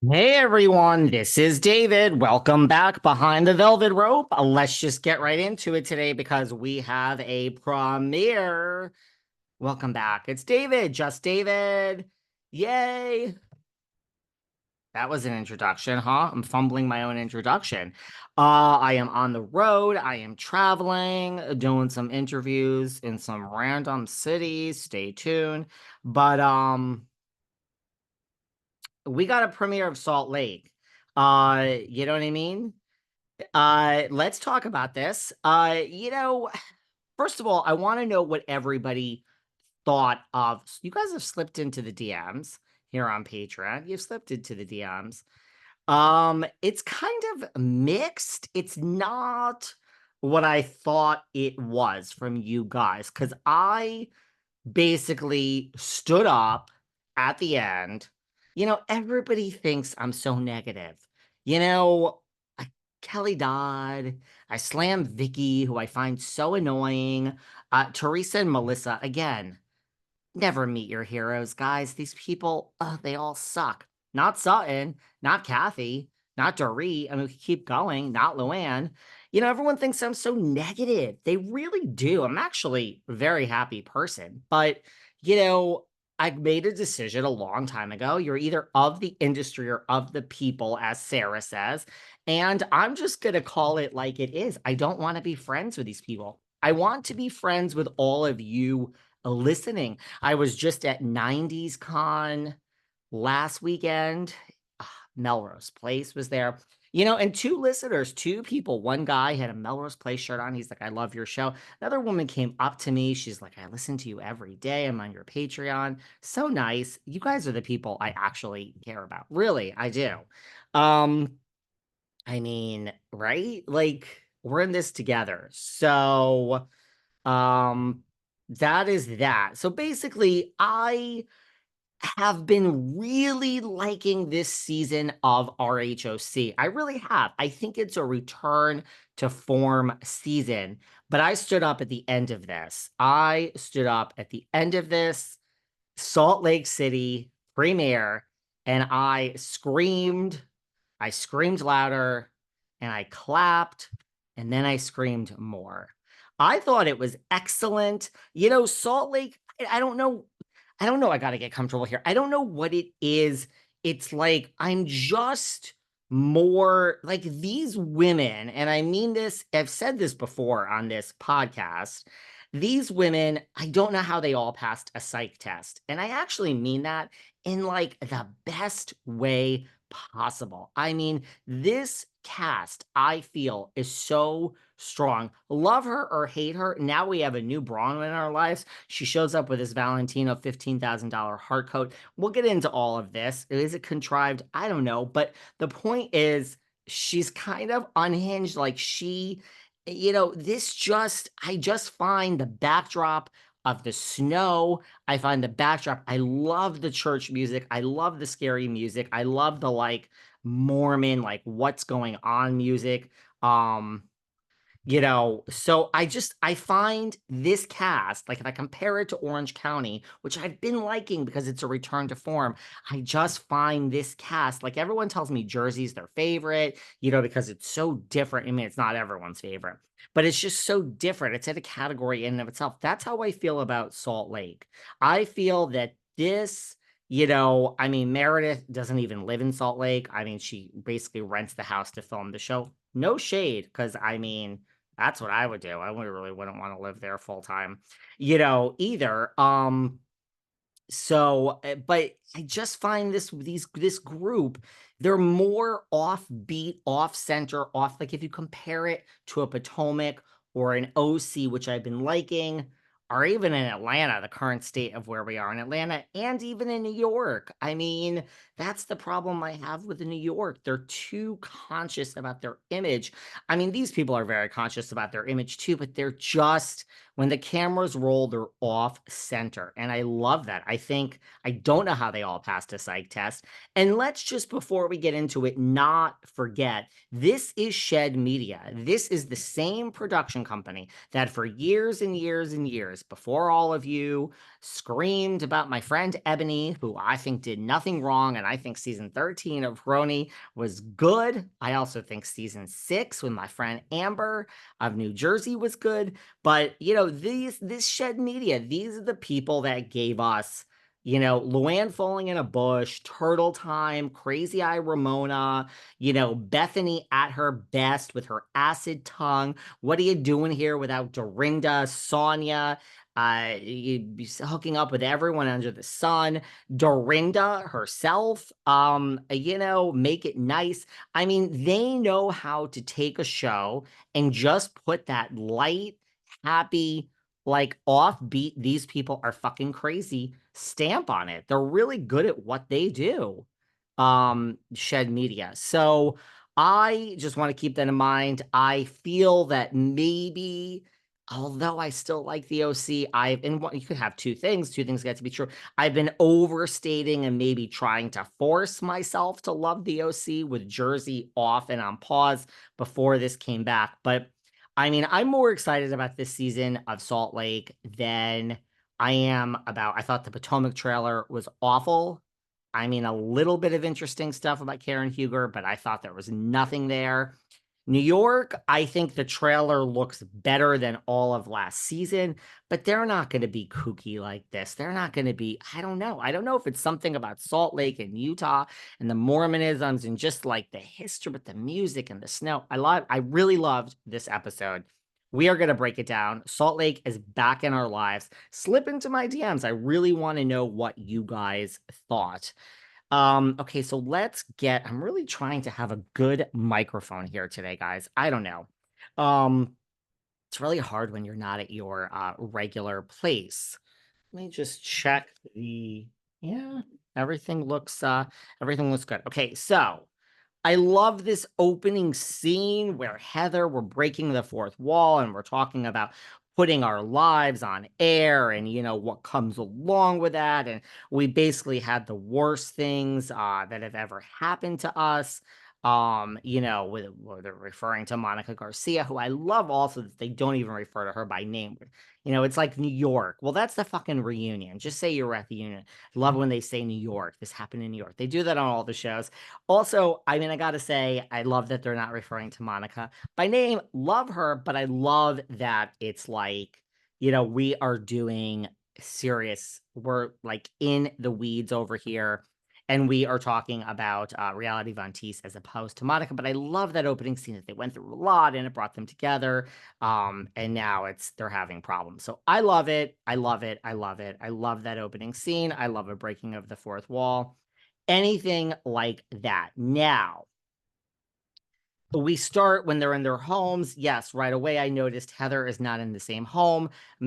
Hey everyone, this is David. Welcome back behind the velvet rope. Let's just get right into it today because we have a premiere. Welcome back. It's David, just David. Yay. That was an introduction, huh? I'm fumbling my own introduction. I am on the road. I am traveling, doing some interviews in some random cities. Stay tuned. But we got a premiere of Salt Lake. You know what I mean? Let's talk about this. First of all, I want to know what everybody thought of. You guys have slipped into the DMs here on Patreon. You've slipped into the DMs. It's kind of mixed. It's not what I thought it was from you guys, because I basically stood up at the end. Everybody thinks I'm so negative. You know, I, Kelly Dodd, I slammed Vicky, who I find so annoying. Teresa and Melissa, again, never meet your heroes, guys. These people, they all suck. Not Sutton, not Kathy, not Dorit. I mean, we could keep going, not Luann. Everyone thinks I'm so negative. They really do. I'm actually a very happy person. But, you know, I made a decision a long time ago. You're either of the industry or of the people, as Sarah says. And I'm just going to call it like it is. I don't want to be friends with these people. I want to be friends with all of you listening. I was just at 90s Con last weekend. Melrose Place was there. And two listeners, two people. One guy had a Melrose Place shirt on. He's like, I love your show. Another woman came up to me. She's like, I listen to you every day. I'm on your Patreon. So nice. You guys are the people I actually care about. Really, I do. Um, I mean, right? Like, we're in this together. So, um, that is that. So basically, I have been really liking this season of RHOC. I really have. I think it's a return to form season. But I stood up at the end of this. I stood up at the end of this Salt Lake City premiere, and I screamed. I screamed louder, and I clapped, and then I screamed more. I thought it was excellent. Salt Lake, I don't know. I don't know. I got to get comfortable here. I don't know what it is. It's like I'm just more like these women, and I mean this, I've said this before on this podcast. These women, I don't know how they all passed a psych test. And I actually mean that in like the best way possible. I mean, this cast, I feel, is so strong. Love her or hate her. Now we have a new Braun in our lives. She shows up with this Valentino $15,000 heart coat. We'll get into all of this. Is it contrived? I don't know. But the point is, she's kind of unhinged. Like I just find the backdrop of the snow. I find the backdrop. I love the church music. I love the scary music. I love the like Mormon, like what's going on music. Um, so I find this cast, like if I compare it to Orange County, which I've been liking because it's a return to form, I just find this cast, like everyone tells me Jersey's their favorite, because it's so different. I mean, it's not everyone's favorite, but it's just so different. It's in a category in and of itself. That's how I feel about Salt Lake. I feel that I mean, Meredith doesn't even live in Salt Lake. I mean, she basically rents the house to film the show. No shade, because I mean, that's what I would do. I wouldn't want to live there full time, either. But I just find this group, they're more offbeat, off center, off. Like if you compare it to a Potomac or an OC, which I've been liking, or even in Atlanta, the current state of where we are in Atlanta, and even in New York. I mean, that's the problem I have with New York. They're too conscious about their image. I mean, these people are very conscious about their image too, but they're just, when the cameras roll, they're off center. And I love that. I don't know how they all passed a psych test. And let's just, before we get into it, not forget this is Shed Media. This is the same production company that for years and years and years, before all of you screamed about my friend Ebony, who I think did nothing wrong. And I think season 13 of Roni was good. I also think season 6 with my friend Amber of New Jersey was good. But, this Shed Media, these are the people that gave us, Luann falling in a bush, Turtle Time, Crazy Eye Ramona, Bethany at her best with her acid tongue. What are you doing here without Dorinda, Sonia? You'd be hooking up with everyone under the sun. Dorinda herself, make it nice. I mean, they know how to take a show and just put that light, happy, like offbeat, these people are fucking crazy stamp on it. They're really good at what they do. Shed Media. So I just want to keep that in mind. I feel that maybe, although I still like the OC, you could have two things get to be true. I've been overstating and maybe trying to force myself to love the OC with Jersey off and on pause before this came back. But I mean, I'm more excited about this season of Salt Lake than I thought the Potomac trailer was awful. I mean, a little bit of interesting stuff about Karen Huger, but I thought there was nothing there. New York, I think the trailer looks better than all of last season, but they're not going to be kooky like this. They're not going to be, I don't know. I don't know if it's something about Salt Lake and Utah and the Mormonisms and just like the history, but the music and the snow. I really loved this episode. We are going to break it down. Salt Lake is back in our lives. Slip into my DMs. I really want to know what you guys thought. Okay, so I'm really trying to have a good microphone here today, guys. I don't know. It's really hard when you're not at your regular place. Let me just check yeah, everything looks good. Okay, so I love this opening scene where we're breaking the fourth wall and we're talking about putting our lives on air and, what comes along with that. And we basically had the worst things that have ever happened to us. Where they're referring to Monica Garcia, who I love also that they don't even refer to her by name. It's like New York. Well, that's the fucking reunion. Just say you were at the union. Love when they say New York. This happened in New York. They do that on all the shows. Also, I mean, I gotta say, I love that they're not referring to Monica by name. Love her, but I love that it's like, we are doing serious. We're like in the weeds over here, and we are talking about Reality Von Teese as opposed to Monica. But I love that opening scene that they went through a lot, and it brought them together. And now they're having problems. So I love it. I love it. I love it. I love that opening scene. I love a breaking of the fourth wall. Anything like that. Now, we start when they're in their homes. Yes, right away I noticed Heather is not in the same home.